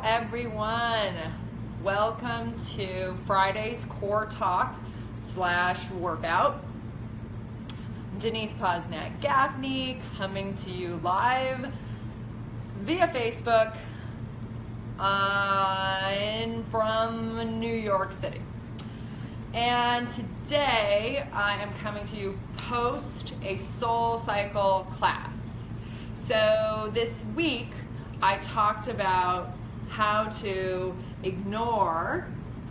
everyone. Welcome to Friday's Core Talk / workout. Denise Posnack-Gaffney coming to you live via Facebook from New York City. And today I am coming to you post a Soul Cycle class. So this week I talked about how to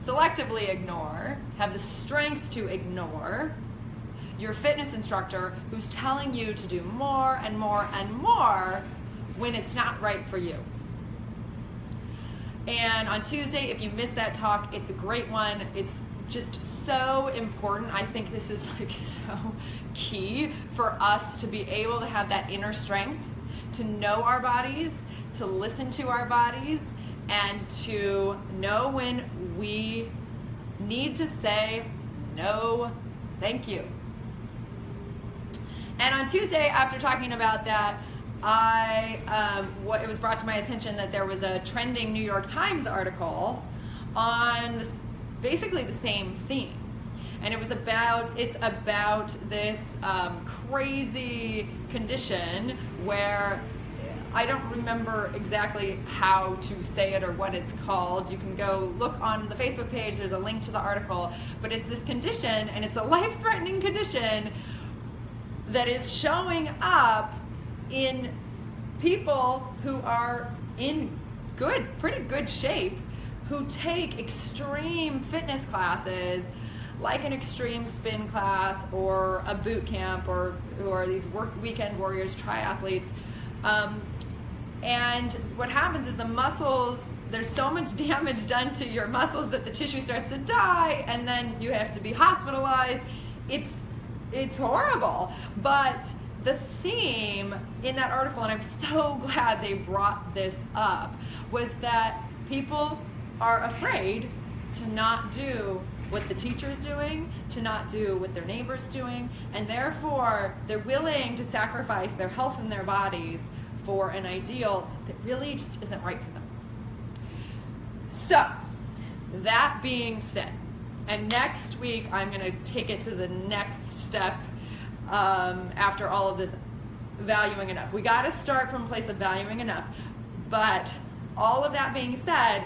selectively ignore, have the strength to ignore your fitness instructor who's telling you to do more and more and more when it's not right for you. And on Tuesday, if you missed that talk, it's a great one. It's just so important. I think this is like so key for us to be able to have that inner strength, to know our bodies, to listen to our bodies, and to know when we need to say no, thank you. And on Tuesday, after talking about that, it was brought to my attention that there was a trending New York Times article on basically the same theme. And it's about this crazy condition where I don't remember exactly how to say it or what it's called. You can go look on the Facebook page, there's a link to the article, but it's this condition, and it's a life-threatening condition that is showing up in people who are in pretty good shape, who take extreme fitness classes like an extreme spin class or a boot camp, or who are these weekend warriors, triathletes. And what happens is the muscles, there's so much damage done to your muscles that the tissue starts to die, and then you have to be hospitalized. It's horrible. But the theme in that article, and I'm so glad they brought this up, was that people are afraid to not do what the teacher's doing, to not do what their neighbor's doing, and therefore they're willing to sacrifice their health and their bodies for an ideal that really just isn't right for them. So, that being said, and next week I'm going to take it to the next step after all of this valuing enough. We got to start from a place of valuing enough, but all of that being said,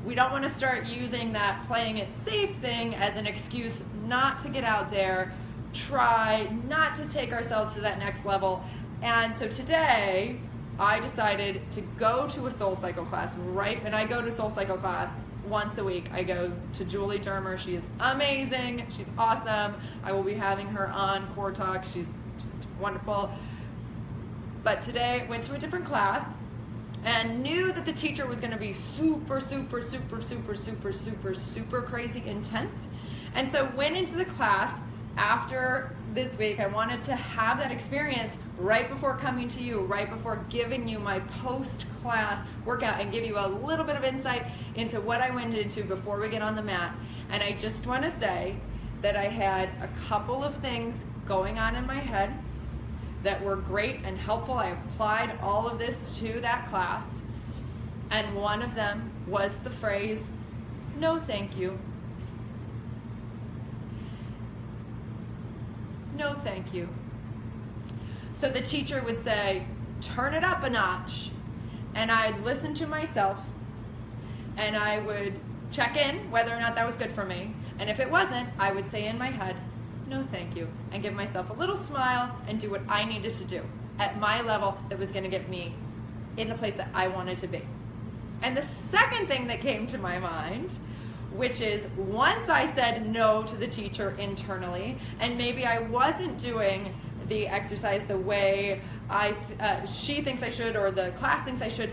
we don't want to start using that playing it safe thing as an excuse not to get out there, try not to take ourselves to that next level. And so today, I decided to go to a Soul Cycle class. Right when I go to Soul Cycle class once a week, I go to Julie Dermer. She is amazing. She's awesome. I will be having her on Core Talk. She's just wonderful. But today, I went to a different class and knew that the teacher was going to be super crazy intense. And so went into the class. After this week, I wanted to have that experience right before coming to you, right before giving you my post-class workout, and give you a little bit of insight into what I went into before we get on the mat. And I just want to say that I had a couple of things going on in my head that were great and helpful. I applied all of this to that class, and one of them was the phrase, "No, thank you." No, thank you. So the teacher would say, turn it up a notch. And I'd listen to myself, and I would check in whether or not that was good for me. And if it wasn't, I would say in my head, no, thank you, and give myself a little smile and do what I needed to do at my level that was going to get me in the place that I wanted to be. And the second thing that came to my mind, which is once I said no to the teacher internally, and maybe I wasn't doing the exercise the way she thinks I should, or the class thinks I should,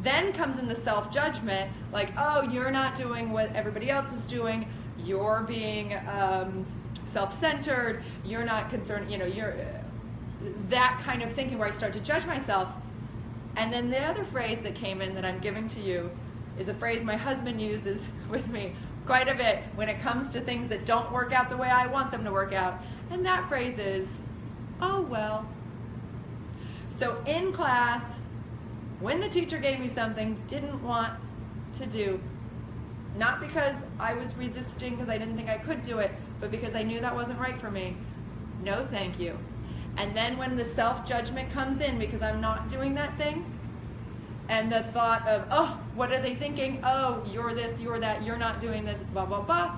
then comes in the self-judgment, like, oh, you're not doing what everybody else is doing, you're being self-centered, you're not concerned, you're that kind of thinking where I start to judge myself. And then the other phrase that came in that I'm giving to you is a phrase my husband uses with me quite a bit when it comes to things that don't work out the way I want them to work out. And that phrase is, oh well. So in class, when the teacher gave me something, didn't want to do, not because I was resisting because I didn't think I could do it, but because I knew that wasn't right for me. No, thank you. And then when the self-judgment comes in because I'm not doing that thing, and the thought of, oh, what are they thinking? Oh, you're this, you're that, you're not doing this, blah, blah, blah,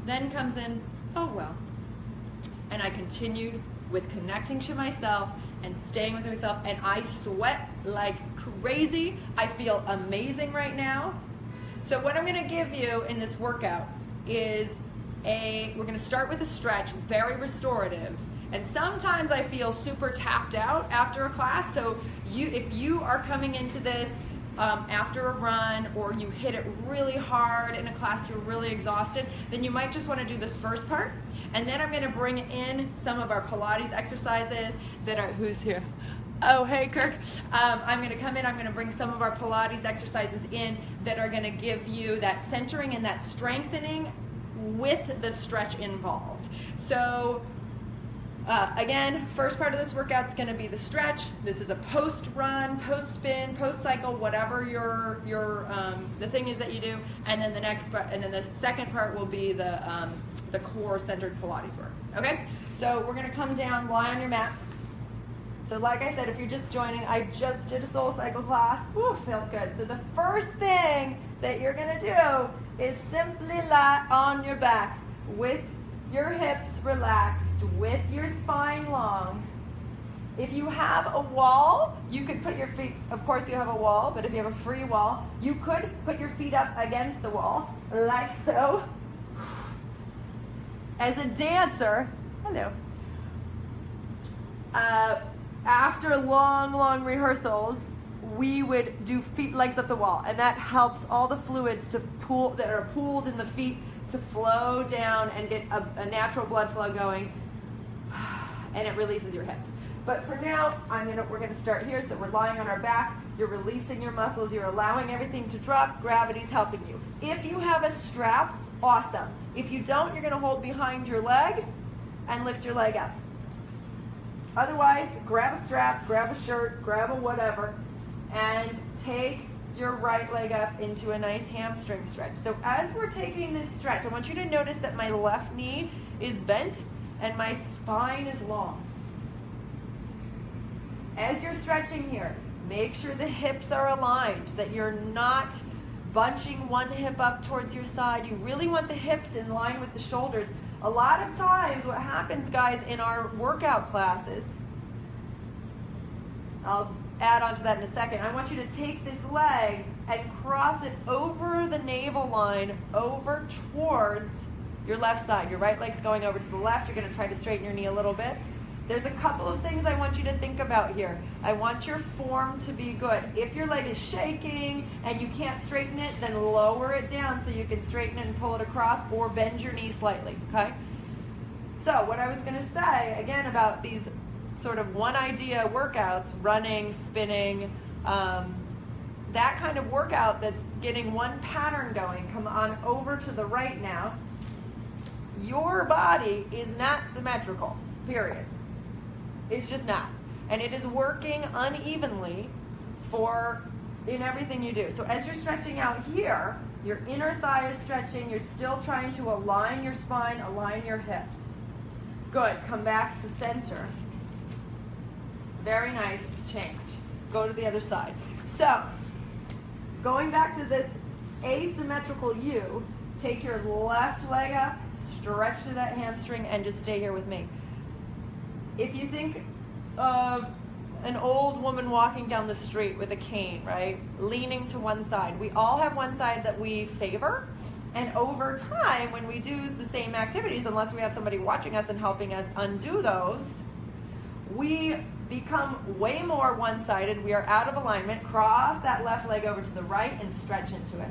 then comes in, oh, well. And I continued with connecting to myself and staying with myself, and I sweat like crazy. I feel amazing right now. So what I'm gonna give you in this workout is we're gonna start with a stretch, very restorative. And sometimes I feel super tapped out after a class, so if you are coming into this after a run, or you hit it really hard in a class, you're really exhausted, then you might just wanna do this first part. And then I'm gonna bring in some of our Pilates exercises that are, who's here? Oh, hey, Kirk. I'm gonna come in, I'm gonna bring some of our Pilates exercises in that are gonna give you that centering and that strengthening with the stretch involved. So, again, first part of this workout is gonna be the stretch. This is a post-run, post-spin, post-cycle, whatever the thing is that you do. And then the next part, and then the second part will be the core-centered Pilates work. Okay? So we're gonna come down, lie on your mat. So like I said, if you're just joining, I just did a soul cycle class. Woo, felt good. So the first thing that you're gonna do is simply lie on your back with your hips relaxed, with your spine long. If you have a wall, you could put your feet, of course you have a wall, but if you have a free wall, you could put your feet up against the wall, like so. As a dancer, hello. After long rehearsals, we would do feet legs up the wall, and that helps all the fluids to pool that are pooled in the feet to flow down and get a natural blood flow going, and it releases your hips. But for now, we're gonna start here. So we're lying on our back. You're releasing your muscles. You're allowing everything to drop. Gravity's helping you. If you have a strap, awesome. If you don't, you're gonna hold behind your leg and lift your leg up. Otherwise, grab a strap, grab a shirt, grab a whatever, and take your right leg up into a nice hamstring stretch. So as we're taking this stretch, I want you to notice that my left knee is bent and my spine is long. As you're stretching here, make sure the hips are aligned, that you're not bunching one hip up towards your side. You really want the hips in line with the shoulders. A lot of times what happens, guys, in our workout classes, I'll add on to that in a second, I want you to take this leg and cross it over the navel line, over towards your left side. Your right leg's going over to the left. You're gonna try to straighten your knee a little bit. There's a couple of things I want you to think about here. I want your form to be good. If your leg is shaking and you can't straighten it, then lower it down so you can straighten it and pull it across, or bend your knee slightly, okay? So what I was gonna say, again, about these sort of one idea workouts, running, spinning, that kind of workout that's getting one pattern going. Come on over to the right now. Your body is not symmetrical, period. It's just not. And it is working unevenly in everything you do. So as you're stretching out here, your inner thigh is stretching, you're still trying to align your spine, align your hips. Good, come back to center. Very nice, change. Go to the other side. So, going back to this asymmetrical U, take your left leg up, stretch through that hamstring, and just stay here with me. If you think of an old woman walking down the street with a cane, right, leaning to one side, we all have one side that we favor, and over time, when we do the same activities, unless we have somebody watching us and helping us undo those, we become way more one-sided. We are out of alignment. Cross that left leg over to the right and stretch into it.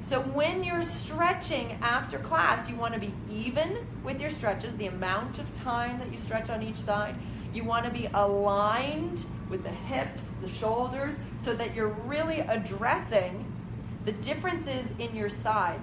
So when you're stretching after class, you want to be even with your stretches, the amount of time that you stretch on each side. You want to be aligned with the hips, the shoulders, so that you're really addressing the differences in your sides.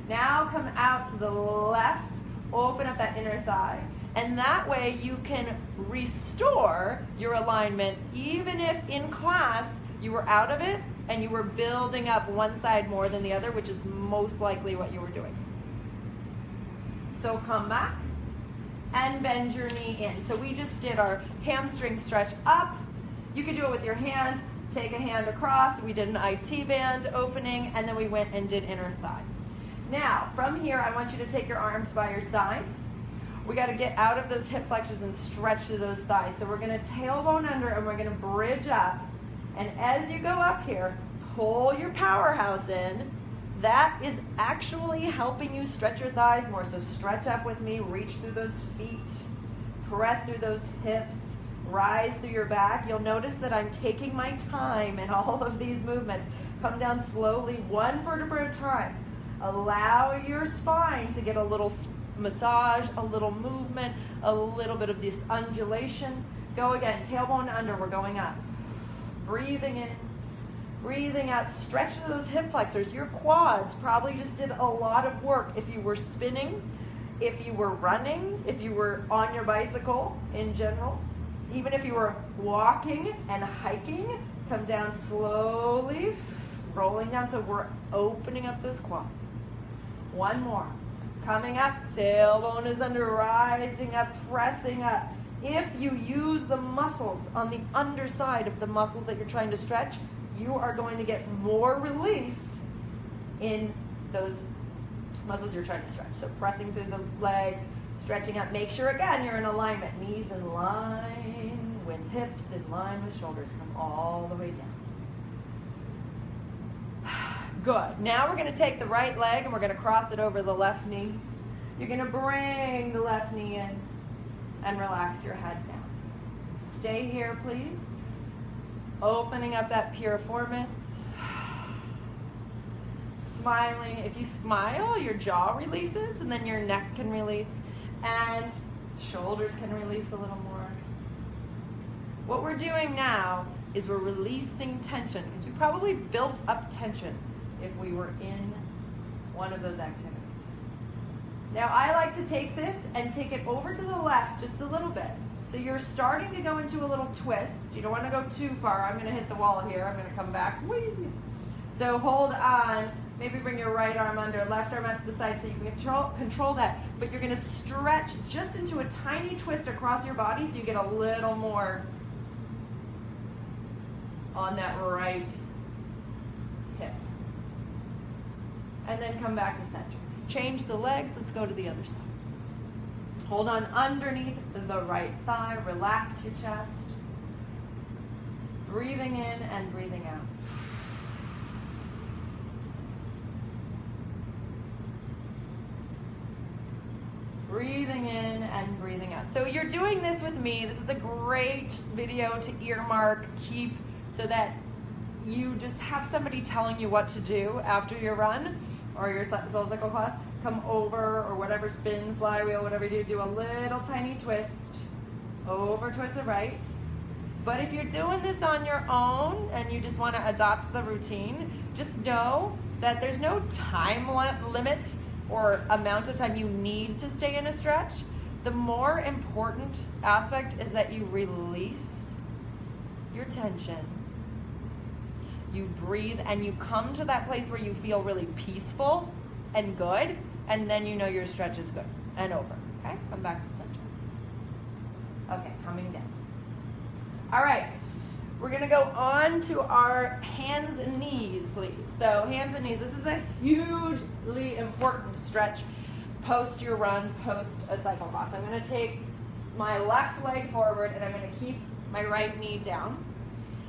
Now come out to the left, open up that inner thigh. And that way you can restore your alignment even if in class you were out of it and you were building up one side more than the other, which is most likely what you were doing. So come back and bend your knee in. So we just did our hamstring stretch up. You could do it with your hand. Take a hand across. We did an IT band opening, and then we went and did inner thigh. Now, from here, I want you to take your arms by your sides. We got to get out of those hip flexors and stretch through those thighs. So we're going to tailbone under, and we're going to bridge up. And as you go up here, pull your powerhouse in. That is actually helping you stretch your thighs more. So stretch up with me, reach through those feet, press through those hips, rise through your back. You'll notice that I'm taking my time in all of these movements. Come down slowly, one vertebra at a time. Allow your spine to get a little massage, a little movement, a little bit of this undulation. Go again, tailbone under, we're going up. Breathing in, breathing out, stretch those hip flexors. Your quads probably just did a lot of work if you were spinning, if you were running, if you were on your bicycle in general. Even if you were walking and hiking, come down slowly, rolling down. So we're opening up those quads. One more. Coming up, tailbone is under, rising up, pressing up. If you use the muscles on the underside of the muscles that you're trying to stretch, you are going to get more release in those muscles you're trying to stretch. So pressing through the legs, stretching up. Make sure, again, you're in alignment. Knees in line with hips, in line with shoulders. Come all the way down. Good. Now we're going to take the right leg and we're going to cross it over the left knee. You're going to bring the left knee in and relax your head down. Stay here, please. Opening up that piriformis. Smiling. If you smile, your jaw releases and then your neck can release and shoulders can release a little more. What we're doing now is we're releasing tension because we probably built up tension if we were in one of those activities. Now I like to take this and take it over to the left just a little bit. So you're starting to go into a little twist. You don't want to go too far. I'm going to hit the wall here. I'm going to come back. Whee! So hold on. Maybe bring your right arm under, left arm out to the side so you can control that. But you're going to stretch just into a tiny twist across your body so you get a little more on that right hip. And then come back to center. Change the legs. Let's go to the other side. Hold on underneath the right thigh. Relax your chest. Breathing in and breathing out. Breathing in and breathing out. So you're doing this with me. This is a great video to earmark, keep, so that you just have somebody telling you what to do after your run or your soul cycle class. Come over or whatever, spin, flywheel, whatever you do a little tiny twist, over towards the right. But if you're doing this on your own and you just want to adopt the routine, just know that there's no time limit or amount of time you need to stay in a stretch. The more important aspect is that you release your tension. You breathe and you come to that place where you feel really peaceful and good, and then you know your stretch is good and over. Okay, come back to center. Okay, coming down. All right, we're gonna go on to our hands and knees, please. So hands and knees, this is a hugely important stretch post your run, post a cycle class. I'm gonna take my left leg forward and I'm gonna keep my right knee down.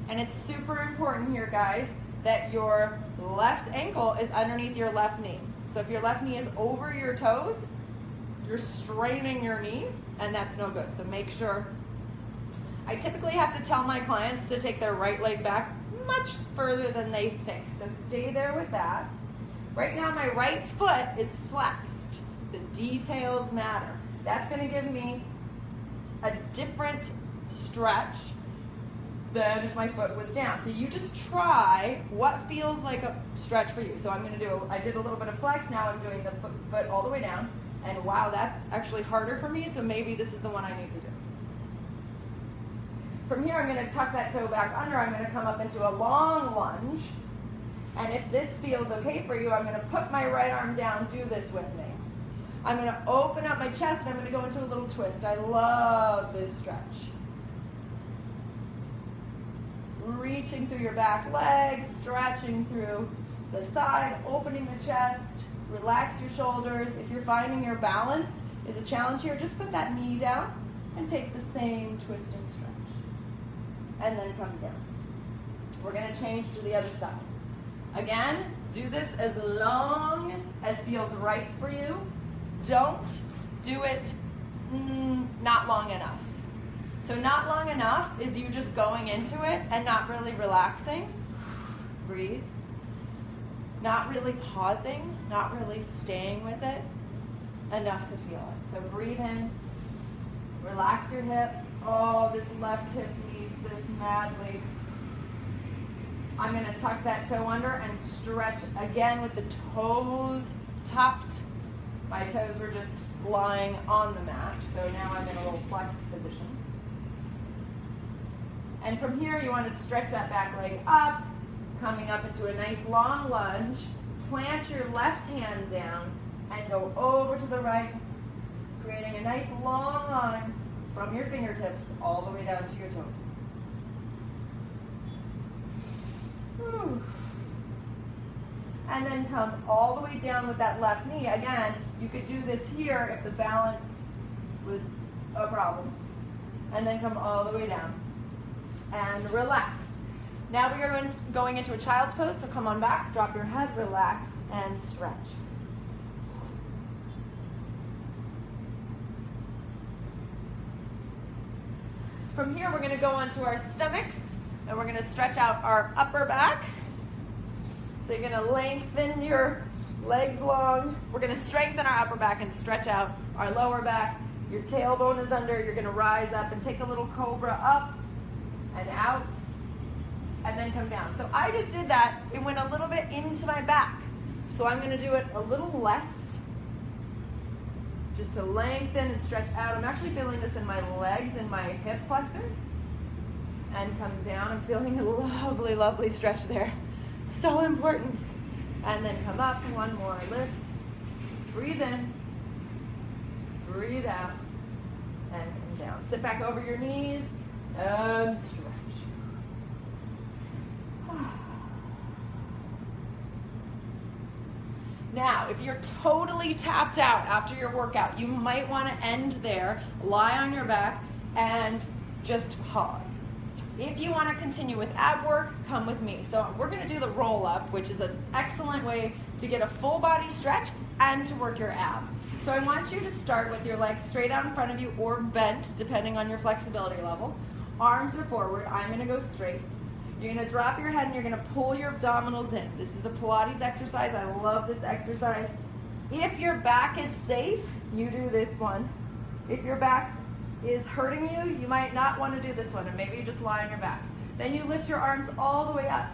And it's super important here, guys, that your left ankle is underneath your left knee. So if your left knee is over your toes, you're straining your knee, and that's no good. So make sure. I typically have to tell my clients to take their right leg back much further than they think. So stay there with that. Right now, my right foot is flexed. The details matter. That's going to give me a different stretch than if my foot was down. So you just try what feels like a stretch for you. So I'm going to do, I did a little bit of flex, now I'm doing the foot all the way down, And wow, that's actually harder for me, so maybe this is the one I need to do. From here, I'm going to tuck that toe back under. I'm going to come up into a long lunge. And if this feels okay for you, I'm going to put my right arm down. Do this with me. I'm going to open up my chest, and I'm going to go into a little twist. I love this stretch. Reaching through your back legs, stretching through the side, opening the chest, relax your shoulders. If you're finding your balance is a challenge here, just put that knee down and take the same twisting stretch. And then come down. We're going to change to the other side. Again, do this as long as feels right for you. Don't do it not long enough. So not long enough is you just going into it and not really relaxing. Breathe. Not really pausing, not really staying with it enough to feel it. So breathe in, relax your hip. Oh, this left hip needs this madly. I'm going to tuck that toe under and stretch again with the toes tucked. My toes were just lying on the mat, so now I'm in a little flexed position. And from here, you want to stretch that back leg up, coming up into a nice long lunge. Plant your left hand down and go over to the right, creating a nice long line from your fingertips all the way down to your toes. Whew. And then come all the way down with that left knee. Again, you could do this here if the balance was a problem. And then come all the way down. And relax. Now we are going into a child's pose, so come on back, drop your head, relax, and stretch. From here, we're going to go onto our stomachs, and we're going to stretch out our upper back. So you're going to lengthen your legs long. We're going to strengthen our upper back and stretch out our lower back. Your tailbone is under. You're going to rise up and take a little cobra up and out, and then come down. So I just did that. It went a little bit into my back. So I'm going to do it a little less, just to lengthen and stretch out. I'm actually feeling this in my legs and my hip flexors. And come down. I'm feeling a lovely, lovely stretch there. So important. And then come up, one more, lift. Breathe in, breathe out, and come down. Sit back over your knees and stretch. Now, if you're totally tapped out after your workout, you might want to end there, lie on your back, and just pause. If you want to continue with ab work, come with me. So we're going to do the roll up, which is an excellent way to get a full body stretch and to work your abs. So I want you to start with your legs straight out in front of you or bent, depending on your flexibility level. Arms are forward. I'm going to go straight. You're going to drop your head and you're going to pull your abdominals in. This is a Pilates exercise. I love this exercise. If your back is safe, you do this one. If your back is hurting you, you might not want to do this one, and maybe you just lie on your back. Then you lift your arms all the way up.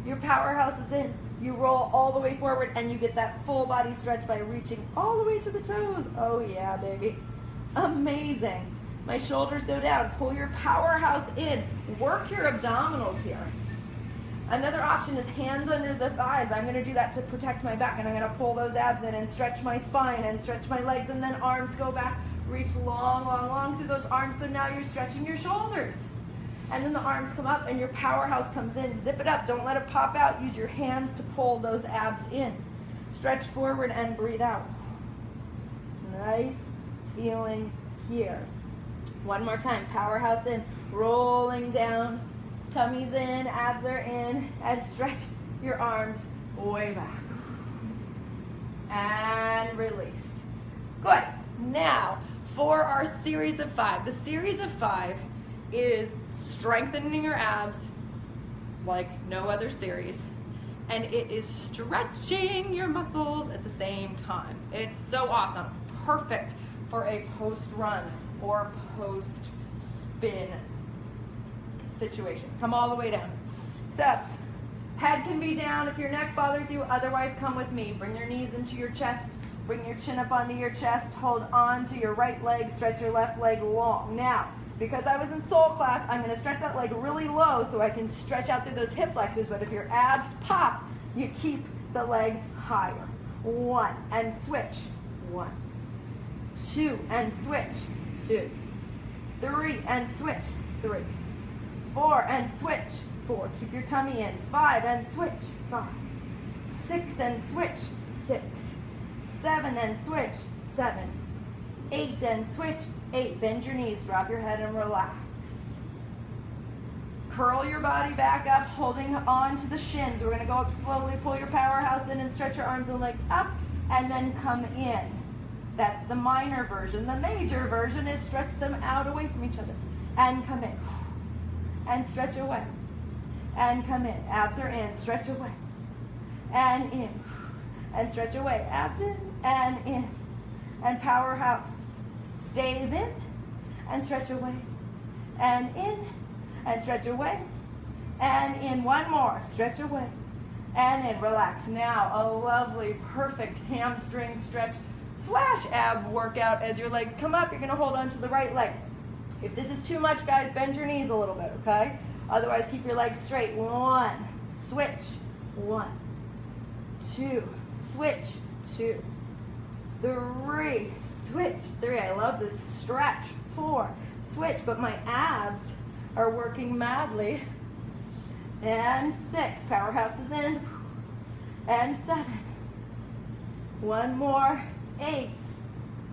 Your powerhouse is in. You roll all the way forward, and you get that full body stretch by reaching all the way to the toes. Oh yeah, baby. Amazing. My shoulders go down. Pull your powerhouse in. Work your abdominals here. Another option is hands under the thighs. I'm going to do that to protect my back, and I'm going to pull those abs in and stretch my spine and stretch my legs, and then arms go back. Reach long, long, long through those arms, so now you're stretching your shoulders. And then the arms come up and your powerhouse comes in. Zip it up, don't let it pop out. Use your hands to pull those abs in. Stretch forward and breathe out. Nice feeling here. One more time, powerhouse in, rolling down, tummy's in, abs are in, and stretch your arms way back. And release. Good. Now, for our series of 5. The series of 5 is strengthening your abs like no other series, and it is stretching your muscles at the same time. It's so awesome. Perfect for a post-run or post-spin situation. Come all the way down. So, head can be down if your neck bothers you, otherwise come with me. Bring your knees into your chest, Bring your chin up onto your chest, hold on to your right leg, stretch your left leg long. Now, because I was in soul class, I'm going to stretch that leg really low so I can stretch out through those hip flexors, but if your abs pop, you keep the leg higher. 1, and switch. 1, 2, and switch. 2, 3, and switch. 3, 4, and switch. 4, keep your tummy in. 5, and switch. 5, 6, and switch. 6, 7, and switch. 7, 8, and switch. 8, bend your knees, drop your head, and relax. Curl your body back up, holding on to the shins. We're going to go up slowly, pull your powerhouse in and stretch your arms and legs up, and then come in. That's the minor version. The major version is stretch them out away from each other, and come in, and stretch away, and come in. Abs are in, stretch away, and in, and stretch away. Abs in, and powerhouse stays in, and stretch away, and in, and stretch away, and in. One more, stretch away, and in. Relax. Now a lovely, perfect hamstring stretch / ab workout. As your legs come up, you're going to hold on to the right leg. If this is too much, guys, bend your knees a little bit, okay? Otherwise, keep your legs straight. 1, switch. 1, 2, switch. 2, 3, switch. 3. I love this stretch. 4, switch, but my abs are working madly. And 6, powerhouse is in. And 7. One more. 8.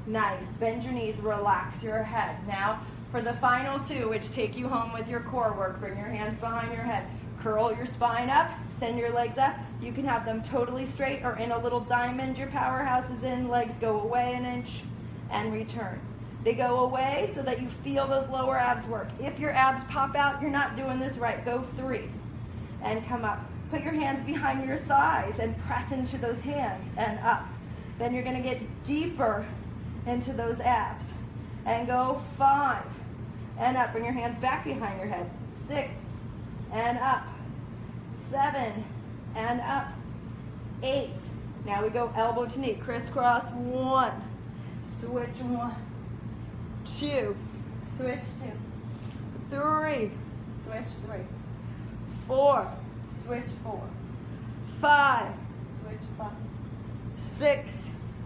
Nice. Bend your knees, relax your head. Now for the final 2, which take you home with your core work. Bring your hands behind your head. Curl your spine up, send your legs up. You can have them totally straight or in a little diamond. Your powerhouse is in, legs go away an inch and return. They go away so that you feel those lower abs work. If your abs pop out, you're not doing this right. Go 3 and come up. Put your hands behind your thighs and press into those hands and up. Then you're going to get deeper into those abs and go 5 and up. Bring your hands back behind your head. 6 and up. 7 and up. 8. Now we go elbow to knee. Crisscross. 1. Switch 1. 2. Switch 2. 3. Switch 3. 4. Switch 4. 5. Switch 5. 6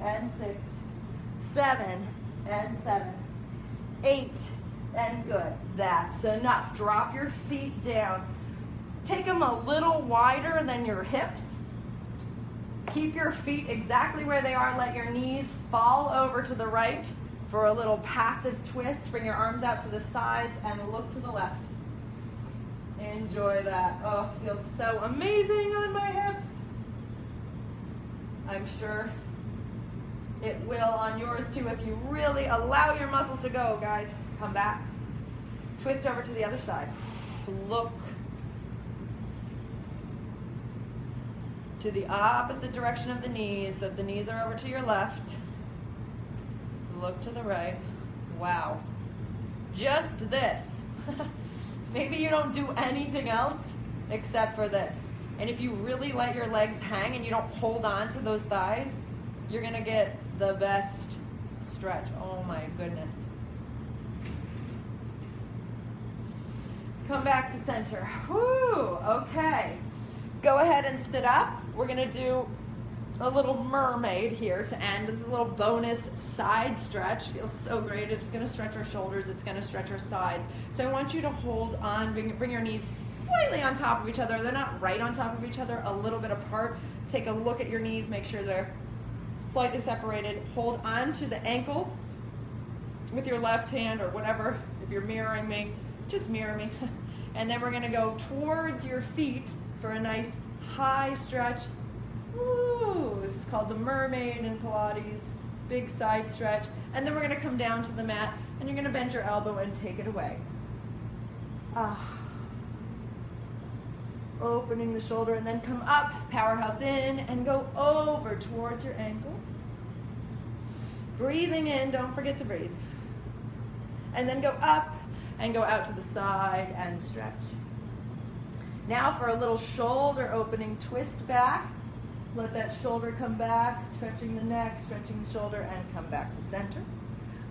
and 6. 7 and 7. 8 and good. That's enough. Drop your feet down. Take them a little wider than your hips. Keep your feet exactly where they are. Let your knees fall over to the right for a little passive twist. Bring your arms out to the sides and look to the left. Enjoy that. Oh, it feels so amazing on my hips. I'm sure it will on yours too if you really allow your muscles to go, guys. Come back. Twist over to the other side. Look to the opposite direction of the knees. So if the knees are over to your left, look to the right. Wow. Just this. Maybe you don't do anything else except for this. And if you really let your legs hang and you don't hold on to those thighs, you're going to get the best stretch. Oh my goodness. Come back to center. Whew, okay. Go ahead and sit up. We're going to do a little mermaid here to end. This is a little bonus side stretch. Feels so great. It's going to stretch our shoulders. It's going to stretch our sides. So I want you to hold on, bring your knees slightly on top of each other. They're not right on top of each other, a little bit apart. Take a look at your knees. Make sure they're slightly separated. Hold on to the ankle with your left hand or whatever. If you're mirroring me, just mirror me. And then we're going to go towards your feet for a nice high stretch. Ooh, this is called the mermaid in Pilates. Big side stretch. And then we're going to come down to the mat and you're going to bend your elbow and take it away. Opening the shoulder and then come up, powerhouse in and go over towards your ankle. Breathing in, don't forget to breathe. And then go up and go out to the side and stretch. Now for a little shoulder opening twist back. Let that shoulder come back, stretching the neck, stretching the shoulder, and come back to center.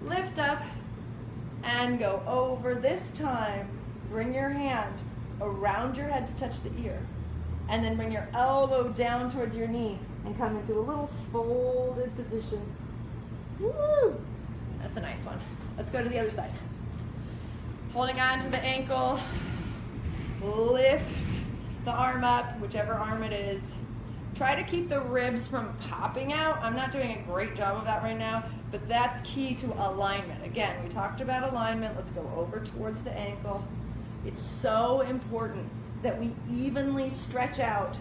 Lift up and go over. This time, bring your hand around your head to touch the ear. And then bring your elbow down towards your knee and come into a little folded position. Woo! That's a nice one. Let's go to the other side. Holding on to the ankle, lift the arm up, whichever arm it is. Try to keep the ribs from popping out. I'm not doing a great job of that right now, but that's key to alignment. Again, we talked about alignment. Let's go over towards the ankle. It's so important that we evenly stretch out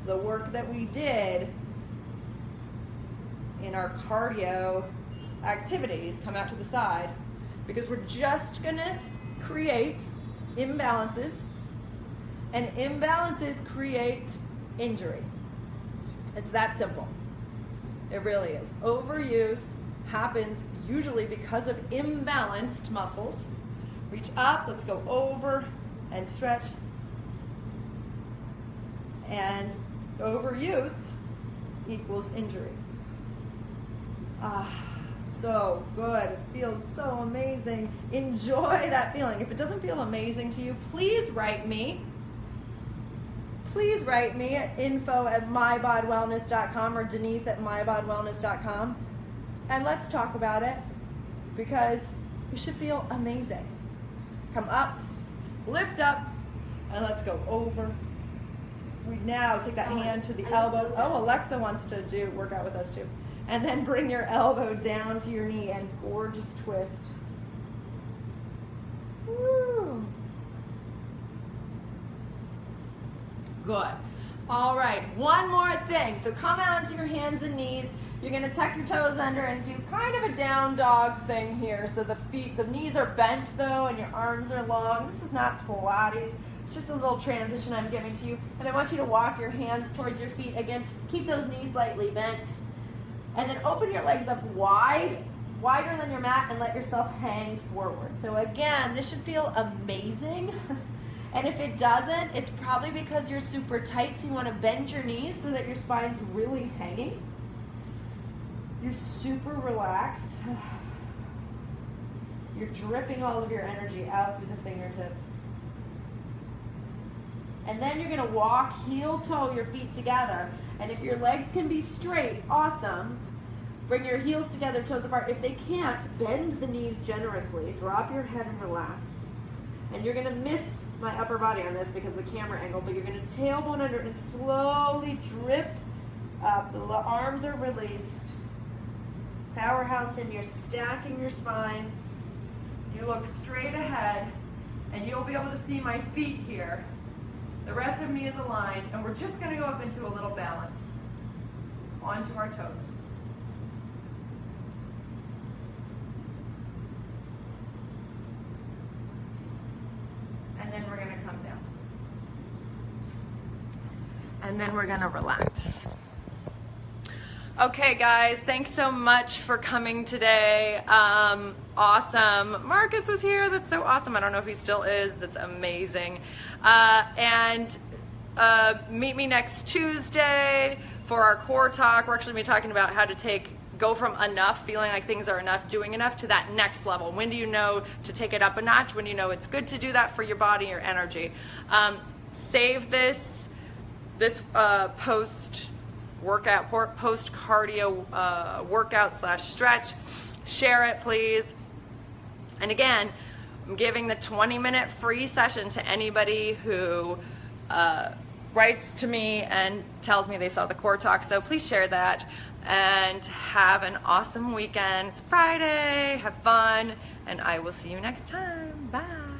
the work that we did in our cardio activities. Come out to the side, because we're just gonna create imbalances, and imbalances create injury. It's that simple. It really is. Overuse happens usually because of imbalanced muscles. Reach up, let's go over and stretch. And overuse equals injury. So good. It feels so amazing. Enjoy that feeling. If it doesn't feel amazing to you, please write me. Please write me at info@mybodwellness.com or denise@mybodwellness.com, and let's talk about it, because you should feel amazing. Come up, lift up, and let's go over. We now take that hand to the elbow. Oh, Alexa wants to work out with us too. And then bring your elbow down to your knee and gorgeous twist. Woo. Good. All right, one more thing. So come out to your hands and knees. You're gonna tuck your toes under and do kind of a down dog thing here. So the knees are bent though, and your arms are long. This is not Pilates. It's just a little transition I'm giving to you. And I want you to walk your hands towards your feet. Again, keep those knees slightly bent. And then open your legs up wide, wider than your mat, and let yourself hang forward. So again, this should feel amazing. And if it doesn't, it's probably because you're super tight, so you want to bend your knees so that your spine's really hanging. You're super relaxed. You're dripping all of your energy out through the fingertips. And then you're going to walk heel toe your feet together. And if your legs can be straight, awesome. Bring your heels together, toes apart. If they can't, bend the knees generously. Drop your head and relax. And you're going to miss my upper body on this because of the camera angle, but you're going to tailbone under and slowly drip up. The arms are released. Powerhouse in. You're stacking your spine. You look straight ahead, and you'll be able to see my feet here. The rest of me is aligned, and we're just going to go up into a little balance onto our toes. And then we're going to come down. And then we're going to relax. Okay, guys, thanks so much for coming today. Awesome. Marcus was here. That's so awesome. I don't know if he still is. That's amazing. And meet me next Tuesday for our core talk. We're actually going to be talking about how to go from enough, feeling like things are enough, doing enough, to that next level. When do you know to take it up a notch? When do you know it's good to do that for your body, your energy? Save this post-workout, post-cardio workout / stretch. Share it, please. And again, I'm giving the 20-minute free session to anybody who writes to me and tells me they saw the core talk. So please share that, and have an awesome weekend. It's Friday. Have fun, and I will see you next time. Bye.